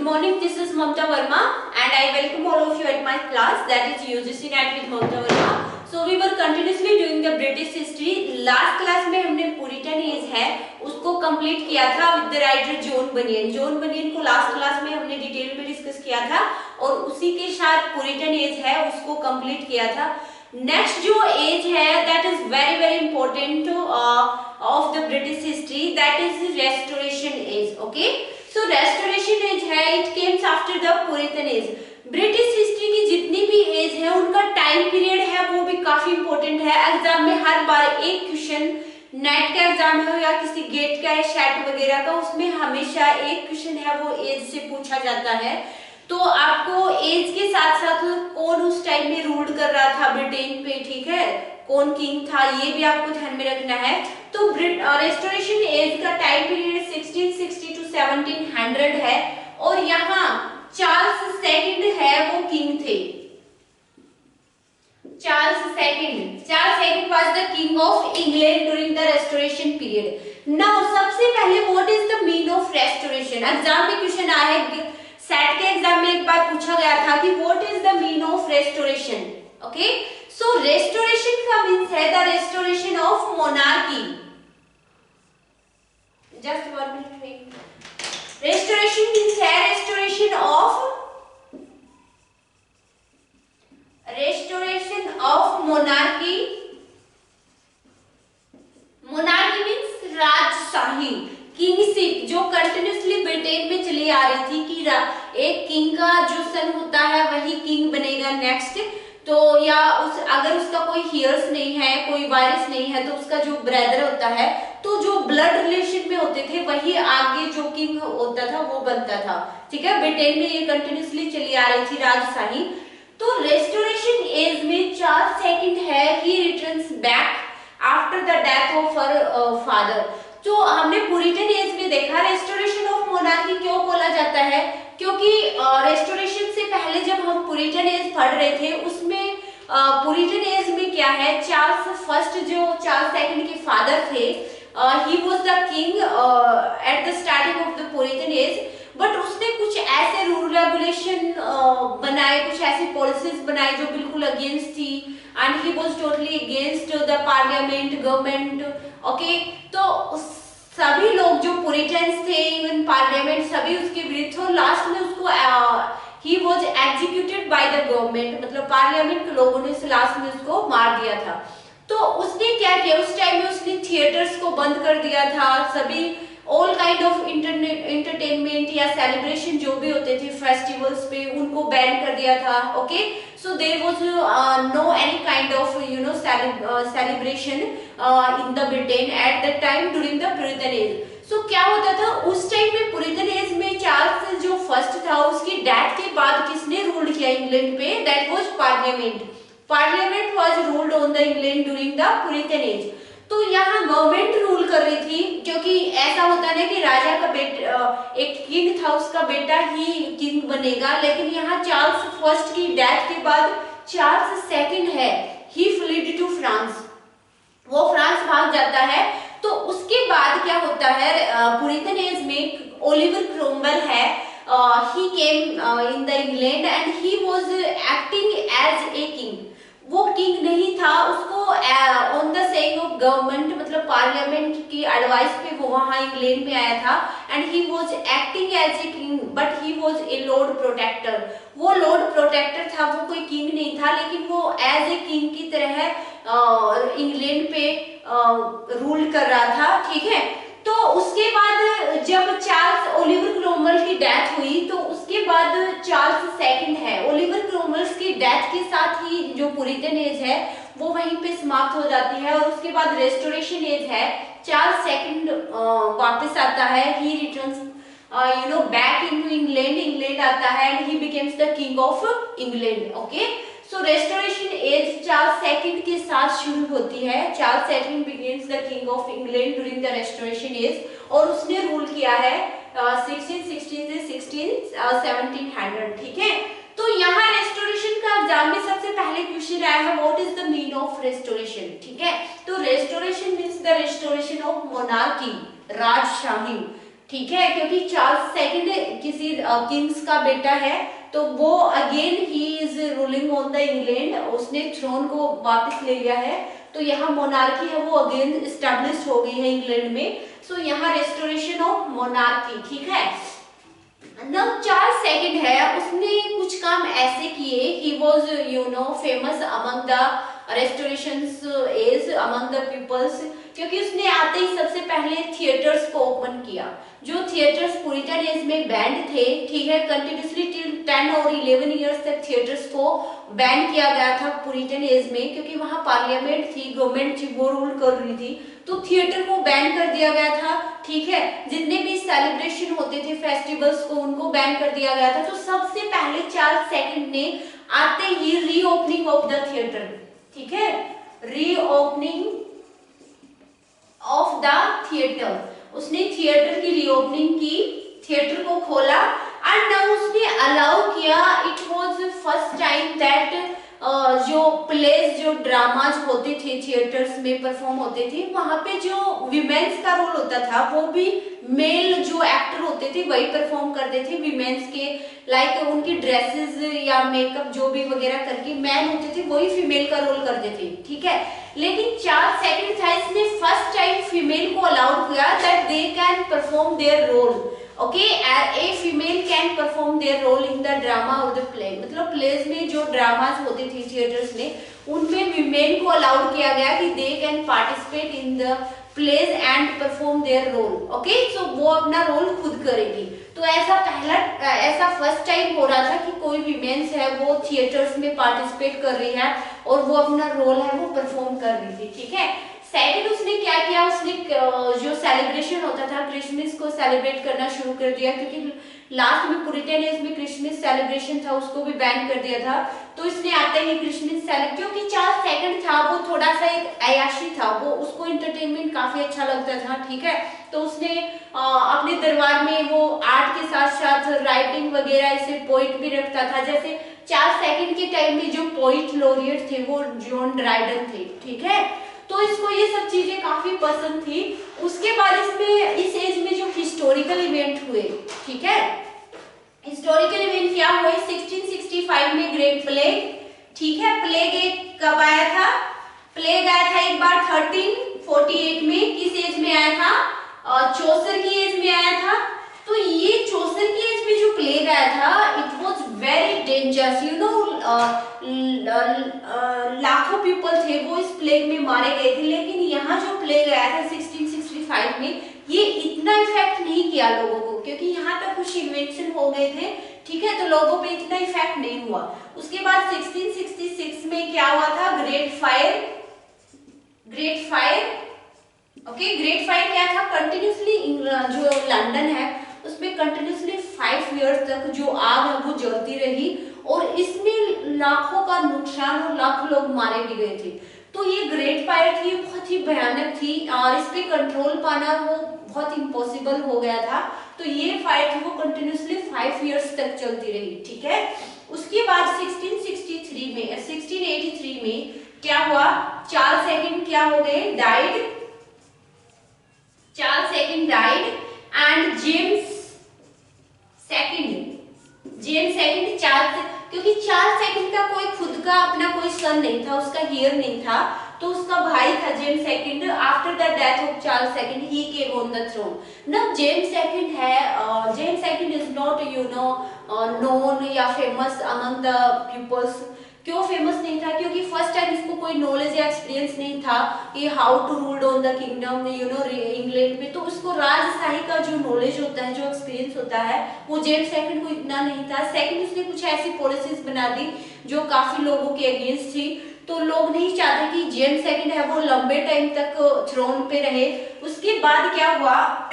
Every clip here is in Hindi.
morning, this is Mamta Verma and I welcome all of you at my class, that is UGC NET with Mamta Verma. So we were continuously doing the British history. Last class में हमने पुरिटन एज है उसको कंप्लीट किया था with the writer John Bunyan. John Bunyan को लास्ट क्लास में हमने डिटेल में डिस्कस किया था और उसी के साथ पुरिटन एज है उसको कंप्लीट किया था. नेक्स्ट जो एज है that is very very important of the British history, that is restoration age. Okay, so restoration age है, it came after the Puritan age. British history की जितनी भी एज है उनका टाइम पीरियड है वो भी काफी इंपॉर्टेंट है. एग्जाम में हर बार एक क्वेश्चन, नेट का एग्जाम हो या किसी गेट का है शेट वगैरह का, उसमें हमेशा एक क्वेश्चन है वो एज से पूछा जाता है. तो आपको एज के साथ साथ कौन उस टाइम में रूल कर रहा था ब्रिटेन पे, ठीक है, कौन किंग था, ये भी आपको ध्यान में रखना है. तो रेस्टोरेशन एज का टाइम पीरियड 1660 टू 1700 है और यहाँ चार्ल्स सेकंड है वो किंग थे. Charles second was the king of England during the restoration period. Now सबसे पहले what is the mean of restoration. Exam में क्वेश्चन आया है, सेट के एग्जाम में एक बार पूछा गया था कि what is the mean of restoration. Okay, so restoration का मीन्स है the restoration of monarchy. Just 1 minute wait. Restoration means है restoration of monarchy. Monarchy means राजशाही, किंगशिप जो कंटिन्यूसली ब्रिटेन में चली आ रही थी कि एक किंग का जो सन होता है वही किंग बनेगा नेक्स्ट. तो या अगर उसका कोई हियर्स नहीं है, कोई वारिस नहीं है, तो उसका जो ब्रदर होता है, तो जो ब्लड रिलेशन में होते थे वही आगे जो किंग होता था वो बनता था. ठीक है, ब्रिटेन में ये कंटिन्यूसली चली आ रही थी राजशाही. तो रेस्टोरेशन एज में चार्ल्स सेकंड है, ही returns back after the death of her father. तो हमने पुरिटन एज में देखा रेस्टोरेशन ऑफ मोनार्की क्यों बोला जाता है, क्योंकि रेस्टोरेशन से पहले जब हम पुरिटन एज पढ़ रहे थे उसमें पुरिटन एज में क्या है, चार्ल्स फर्स्ट जो चार्ल्स सेकंड के फादर थे, he was the king at the starting of the Puritan age. But उसने कुछ ऐसे रूल रेगुलेशन बनाए, कुछ ऐसी पॉलिसीज बनाई जो बिल्कुल अगेंस्ट थी and he was totally against the parliament government. Okay, तो सभी लोग जो पुरिटन्स थे, इवन पार्लियामेंट, सभी उसके विरुद्ध थे. लास्ट में उसको he was executed by the government, मतलब पार्लियामेंट के लोगों ने लास्ट में उसको मार दिया था. तो उसने क्या किया, उस टाइम में उसने थिएटर्स को बंद कर दिया था, सभी ऑल काइंड ऑफ इंटरटेनमेंट या सेलिब्रेशन जो भी होते थे फेस्टिवल्स पे उनको बैन कर दिया था. Okay, so there was no any kind of celebration in the Britain at the time during the Puritan age. So क्या होता था उस टाइम में पुरिटन एज में चार्ल्स जो फर्स्ट था उसकी डेथ के बाद किसने रूल किया इंग्लैंड पे, that was parliament. Parliament was ruled on the England during the Puritan age. तो यहाँ गवर्नमेंट रूल कर रही थी, क्योंकि ऐसा होता है कि राजा का बेटा, एक किंग था उसका बेटा ही किंग बनेगा, लेकिन यहाँ चार्ल्स फर्स्ट की डेथ के बाद चार्ल्स सेकंड है, ही फ्लीड टू फ्रांस, वो फ्रांस भाग जाता है. तो उसके बाद क्या होता है, पुरिटन एज में ओलिवर क्रोमवेल है, he came in the England and he was acting as a king. वो किंग नहीं था, उसको on the saying of government, मतलब पार्लियामेंट की एडवाइस पे वो वहां इंग्लैंड में आया था and he was acting as a king but he was a Lord protector. वो लॉर्ड प्रोटेक्टर था, वो कोई किंग नहीं था, लेकिन वो एज ए किंग की तरह इंग्लैंड पे रूल कर रहा था. ठीक है, तो उसके बाद जब चार्ल्स ओलिवर क्रोमवेल की डेथ हुई तो उसके बाद चार्ल्स सेकंड है, ओलिवर क्रोमवेल की डेथ के साथ ही जो पुरिटन एज है वो वहीं पे समाप्त हो जाती है और उसके बाद रेस्टोरेशन एज है, चार्ल्स सेकंड वापस आता है, ही रिटर्न्स बैक इनटू इंग्लैंड आता है and he becomes the king of England. Okay, so restoration as Charles second के साथ शुरू होती है. Charles second begins the king of England during the restoration age और उसने रूल किया है 1660 से 1700. ठीक है, तो यहाँ रेस्टोरेशन का एग्जाम में सबसे पहले क्वेश्चन आया है what is the mean of restoration. ठीक है, तो restoration means the restoration of monarchy, राजशाही. ठीक है, क्योंकि चार्ल्स सेकंड किसी किंग्स का बेटा है, तो वो again he is ruling on the England, उसने थ्रोन को वापस ले लिया है, तो यहाँ मोनार्की है वो अगेन इस्टेब्लिश हो गई है इंग्लैंड में। सो यहाँ रेस्टोरेशन ऑफ मोनार्की, ठीक है। नव चार्ल्स सेकंड है, उसने कुछ काम ऐसे किए, he was you know famous among the restorations age among the peoples, क्योंकि उसने आते ही सबसे पहले थिएटर्स को ओपन किया। जो थिएटर्स पुरिटन एज में बैंड थे, ठीक है, कंटिन्यूसली टिल 10 और 11 इयर्स तक थिएटर्स को बैन किया गया था पुरिटन एज में, क्योंकि वहां पार्लियामेंट थी, गवर्नमेंट थी, वो रूल कर रही थी, तो थिएटर को बैन कर दिया गया था, ठीक है। जितने भी सेलिब्रेशन होते थे फेस्टिवल्स को, उनको बैन कर दिया गया था। तो सबसे पहले चार्ल्स सेकंड ने आते ही रीओपनिंग ऑफ द थिएटर, ठीक है, रीओपनिंग ऑफ द थिएटर, उसने थिएटर की रीओपनिंग की, थिएटर को खोला, एंड नाउ उसने अलाउ किया, it was first time that जो प्लेस, जो ड्रामाज होते थे थिएटर्स में परफॉर्म होते थे, वहां पे जो विमेन्स का रोल होता था वो भी मेल जो एक्टर होते थे वही परफॉर्म करते थे, विमेन्स के लाइक उनकी ड्रेसेस या मेकअप जो भी वगैरह करके मैन होते थे वही फीमेल का रोल करते थे, ठीक है। लेकिन चार्ल्स सेकंड था, इसने फर्स्ट टाइम फीमेल को अलाउड किया that they can perform their role, okay, a female can perform their role in the drama और द प्ले, मतलब प्लेस में जो ड्रामास होते थे थिएटर्स में, उनमें विमेन को अलाउड किया गया कि they can participate in the plays and perform their role, okay. So वो अपना रोल खुद करेगी। तो ऐसा फर्स्ट टाइम हो रहा था कि कोई विमेन्स है वो थिएटर्स में पार्टिसिपेट कर रही है और वो अपना रोल है वो परफॉर्म कर रही थी, ठीक है। सेकंड उसने क्या किया, उसने जो सेलिब्रेशन होता था क्रिसमस को सेलिब्रेट करना शुरू कर दिया, क्योंकि लास्ट में पुरिटन एज में क्रिसमस सेलिब्रेशन था, उसको भी बैन कर दिया था। तो इसने आते ही क्रिसमस सेलिब्रेट, क्योंकि चार्ल्स सेकंड था वो थोड़ा सा एक अयाशी था, वो उसको एंटरटेनमेंट काफी अच्छा लगता था, ठीक है। तो उसने अपने दरबार में वो आर्ट के साथ साथ राइटिंग वगैरह ऐसे पोइट भी रखता था। जैसे चार्ल्स सेकंड के टाइम में जो पोइट लॉरिएट थे वो जॉन ड्राइडन थे, ठीक है। तो इसको ये सब चीजें काफी पसंद थी। उसके बाद इसमें इस एज में जो हिस्टोरिकल इवेंट हुए, ठीक है, हिस्टोरिकल इवेंट क्या हुए, 1665 में ग्रेट प्लेग, ठीक है। प्लेग एक कब आया था, प्लेग आया था एक बार 1348 में, किस एज में आया था, चौसर की एज में आया था। तो ये चौसर की एज में जो प्लेग आया था, it was very dangerous, you know, लाखों पीपल थे वो इस प्लेग में मारे गए थे। लेकिन यहाँ जो प्लेग आया था 1665 में, ये इतना इफेक्ट नहीं किया लोगों को, क्योंकि यहाँ तक कुछ इन्वेंशन हो गए थे, ठीक है, तो लोगों पे इतना इफेक्ट नहीं हुआ। उसके बाद 1666 में क्या हुआ था, great fire, great fire, okay. Great fire क्या था, कंटिन्यूसली जो लंदन है उसमें कंटिन्यूसली 5 इयर्स तक जो आग है वो जलती रही, और इसमें लाखों का नुकसान और लाखों लोग मारे भी गए थे। तो ये ग्रेट फायर थी, बहुत ही भयानक थी, और इस पे कंट्रोल पाना वो बहुत इम्पॉसिबल हो गया था। तो ये फायर थी वो कंटिन्यूसली 5 इयर्स तक चलती रही, ठीक है। उसके बाद 1683 में क्या हुआ, चार्ल्स सेकंड क्या हो गए, died, Charles second died, and James second Charles, क्योंकि चार्ल्स सेकंड का कोई खुद का अपना कोई सन नहीं था, उसका हेयर नहीं था, तो उसका भाई था James second. After the death of Charles second he came on the throne. Now James second है, James second is not you know known या फेमस अमंग द पीपल्स। क्यों फेमस नहीं था, क्योंकि फर्स्ट टाइम इसको कोई नॉलेज या एक्सपीरियंस नहीं था कि how to rule on the kingdom, you know, England में। तो उसको राजशाही का जो नॉलेज होता है, जो एक्सपीरियंस होता है, वो जेम्स सेकंड को इतना नहीं था। सेकंड उसने कुछ ऐसी पॉलिसीज बना दी जो काफी लोगों के अगेंस्ट थी, तो लोग नहीं चाहते कि जेम्स सेकंड है वो लंबे टाइम तक थ्रोन पे रहे। उसके बाद क्या हुआ,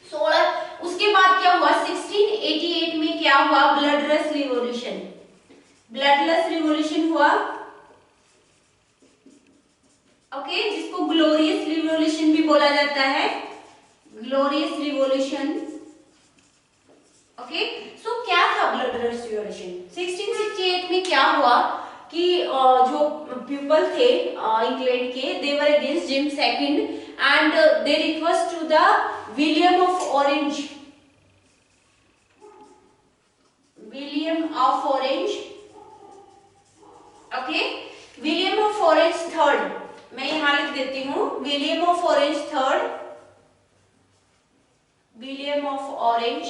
1688 में क्या हुआ, ब्लडलेस रिवॉल्यूशन, ब्लडलेस रिवॉल्यूशन हुआ, ओके, जिसको ग्लोरियस रिवॉल्यूशन भी बोला जाता है, ग्लोरियस रिवॉल्यूशन, ओके। सो क्या था ब्लडलेस रिवॉल्यूशन, 1668 में क्या हुआ कि जो पीपल थे इंग्लैंड के, they were against James second and they request to the William of Orange, William of Orange, okay, William of Orange third, मैं यहां लिख देती हूं, William of Orange third, William of Orange,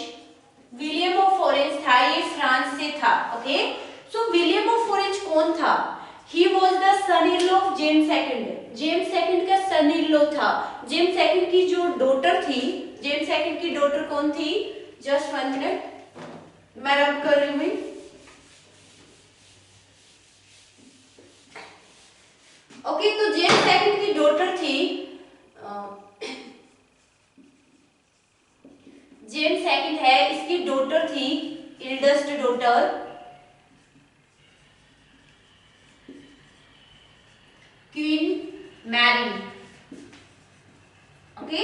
William of Orange था, ये फ्रांस से था, okay. So William of Orange कौन था? He was the son in law of James second, James second का सन इन लॉ था। जेम्स सेकंड की जो डॉटर थी, जेम्स सेकंड की डॉटर कौन थी? जस्ट 1 मिनट, मैं रब कर रही हूँ। ओके, तो जेम्स सेकंड की डॉटर थी, जेम्स सेकंड है, इसकी डॉटर थी, eldest daughter, queen Mary, okay,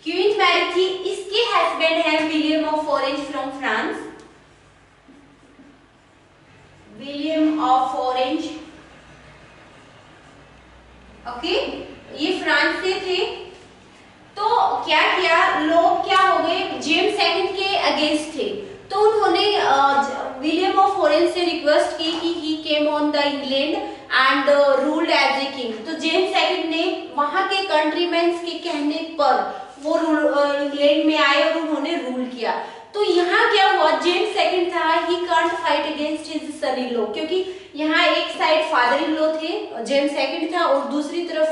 queen Mary थी। इसके हस्बैंड है William of Orange from France, William of Orange, okay, ये फ्रांस से थे। तो क्या किया, लोग क्या हो गए, जेम्स सेकंड के अगेंस्ट थे, तो उन्होंने विलियम ऑफ ऑरेंज से रिक्वेस्ट की कि he came on the England and ruled as a king. तो जेम्स सेकंड ने वहां के कंट्रीमैन्स के कहने पर वो इंग्लैंड में आए और उन्होंने रूल किया। तो यहाँ क्या हुआ, जेम्स सेकंड था, he can't fight against his son in law, क्योंकि यहाँ एक साइड फादर इन लॉ थे, जेम्स सेकंड था, और दूसरी तरफ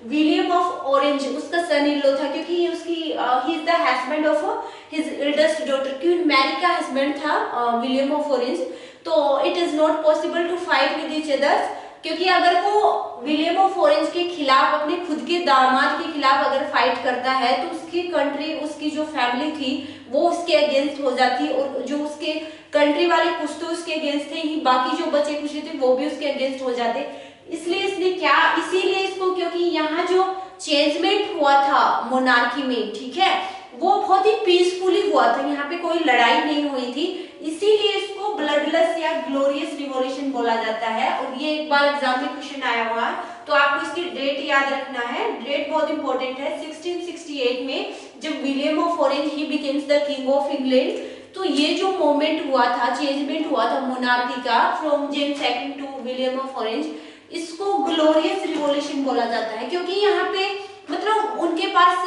विलियम ऑफ ऑरेंज उसका सन इन लॉ था, क्योंकि उसकी he is the husband of his eldest daughter, queen Mary का हस्बैंड था विलियम ऑफ ऑरेंज। तो it is not possible to fight with each others, क्योंकि अगर वो विलियम ऑफ ऑरेंज के खिलाफ, अपने खुद के दामाद के खिलाफ अगर फाइट करता है, तो उसकी कंट्री, उसकी जो फैमिली थी वो उसके अगेंस्ट हो जाती, और जो उसके कंट्री वाले कुछ तो उसके अगेंस्ट थे ही, बाकी जो बचे कुछ थे वो भी उसके अगेंस्ट हो जाते। इसलिए इसने क्या, इसीलिए इसको, क्योंकि यहाँ जो चेंजमेंट हुआ था मोनार्की में, ठीक है, वो बहुत ही पीसफुली हुआ था, यहाँ पे कोई लड़ाई नहीं हुई थी, इसीलिए इसको ब्लडलेस या ग्लोरियस रिवॉल्यूशन बोला जाता है। और ये एक बार एग्जाम में क्वेश्चन आया हुआ है, तो आपको इसकी डेट याद रखना है, डेट बहुत इंपॉर्टेंट है। 1668 में जब William of orange he becomes the king of England, तो ये जो मोमेंट हुआ था, चेंजमेंट हुआ था मोनार्की का, from James second to William of Orange, इसको ग्लोरियस रिवॉल्यूशन बोला जाता है, क्योंकि यहाँ पे मतलब उनके पास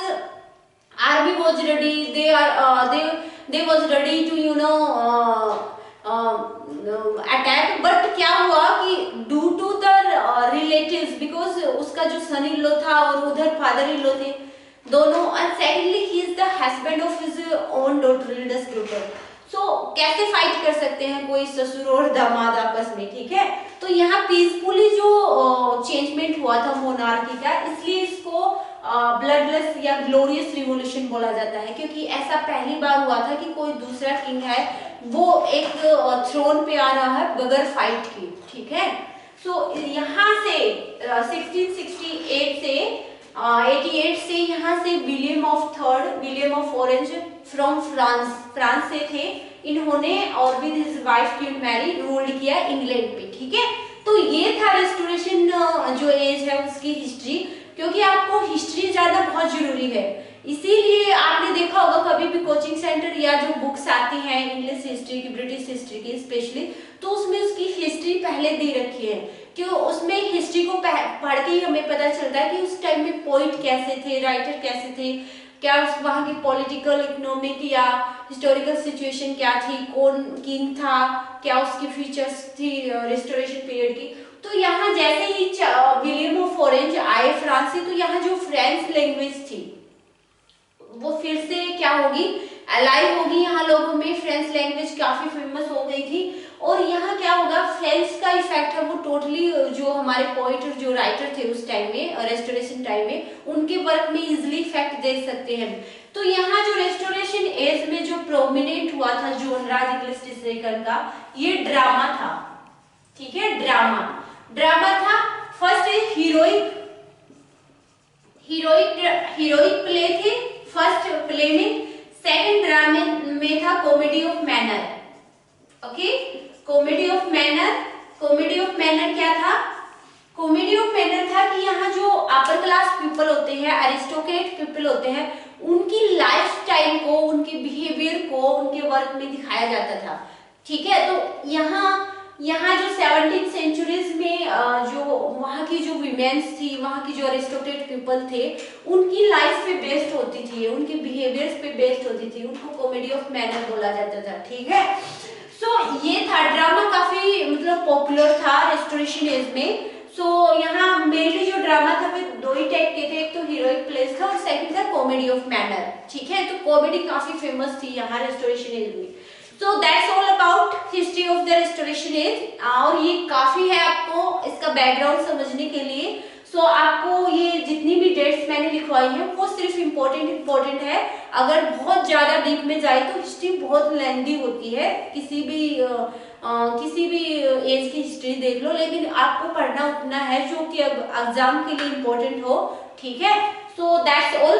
army was ready, they was ready to attack, but क्या हुआ कि due to the relatives, because उसका जो सन इन लॉ था और उधर फादर इन लॉ थे दोनों, and secondly he is the husband of his own daughter, eldest daughter. So कैसे फाइट कर सकते हैं कोई ससुर और दामाद आपस में, ठीक है। तो यहाँ पीसफुली जो चेंजमेंट हुआ था मोनार्की का, इसलिए इसको ब्लडलेस या ग्लोरियस रिवॉल्यूशन बोला जाता है, क्योंकि ऐसा पहली बार हुआ था कि कोई दूसरा किंग है वो एक थ्रोन पे आ रहा है बगैर फाइट की, ठीक है। सो यहाँ से 1668 से 88 से यहाँ से William of third, William of Orange from France से थे, इन्होंने और with his wife queen Mary rule किया इंग्लैंड पे, ठीक है। तो ये था रेस्टोरेशन जो एज है उसकी हिस्ट्री, क्योंकि आपको हिस्ट्री जानना बहुत जरूरी है। इसीलिए आपने देखा होगा कभी भी कोचिंग सेंटर या जो बुक्स आती हैं इंग्लिश हिस्ट्री की, ब्रिटिश हिस्ट्री की स्पेशली, तो उसमें उसकी हिस्ट्री पहले दे रखी है, कि उसमें हिस्ट्री को पढ़ के ही हमें पता चलता है कि उस टाइम में पोइट कैसे थे, राइटर कैसे थे, क्या वहाँ की पॉलिटिकल, इकोनॉमिक या हिस्टोरिकल सिचुएशन क्या थी, कौन किंग था, क्या उसकी फीचर्स थी रेस्टोरेशन पीरियड की। तो यहाँ जैसे ही विलियम ऑफ ऑरेंज आए फ्रांस से, तो यहाँ जो फ्रेंच लैंग्वेज थी वो फिर से क्या होगी, अलाइव होगी यहाँ लोगों में। फ्रेंच लैंग्वेज काफी फेमस हो गई थी, और यहाँ क्या होगा, फ्रेंच का इफेक्ट है वो टोटली जो हमारे पोइट और जो राइटर थे उस टाइम में, रेस्टोरेशन टाइम में, उनके वर्क में इजिली इफेक्ट देख सकते हैं। तो यहाँ जो रेस्टोरेशन एज में जो प्रोमिनेंट हुआ था जोनराज इंग्लिश लिटरेचर का, ये ड्रामा था, ठीक है, ड्रामा था। फर्स्ट हीरोइक प्ले थे फर्स्ट प्ले में, सेकंड ड्रामे में था comedy of manner, okay. Comedy of manner क्या था, कॉमेडी ऑफ मैनर था कि यहाँ जो अपर क्लास पीपल होते हैं, अरिस्टोक्रेट पीपल होते हैं, उनकी लाइफ वर्क में दिखाया जाता था। ठीक है, तो यहाँ जो 17th सेंचुरीज में जो वहाँ की जो विमेन्स थी, वहाँ की जो अरिस्टोक्रेट पीपल थे, उनकी लाइफ पे बेस्ड होती थी, उनके बिहेवियर्स पे बेस्ड होती थी, उनको कॉमेडी ऑफ मैनर बोला जाता था। ठीक है, सो ये था ड्रामा, काफी मतलब पॉपुलर था रेस्टोरेशन एज में। सो यहाँ मेनली जो ड्रामा था वो दो ही टाइप के थे, एक तो हीरोइक प्लेस था और सेकंड था कॉमेडी ऑफ मैनर। ठीक है, तो कॉमेडी काफी फेमस थी यहाँ रेस्टोरेशन एज में। So that's all about history of the restoration age, और ये काफी है आपको इसका बैकग्राउंड समझने के लिए। सो आपको ये जितनी भी डेट्स मैंने लिखवाई है वो सिर्फ इम्पोर्टेंट है। अगर बहुत ज्यादा डीप में जाए तो हिस्ट्री बहुत लेंथी होती है, किसी भी एज की हिस्ट्री देख लो, लेकिन आपको पढ़ना उतना है जो कि एग्जाम के लिए इम्पोर्टेंट हो। ठीक है, सो दैट्स ऑल।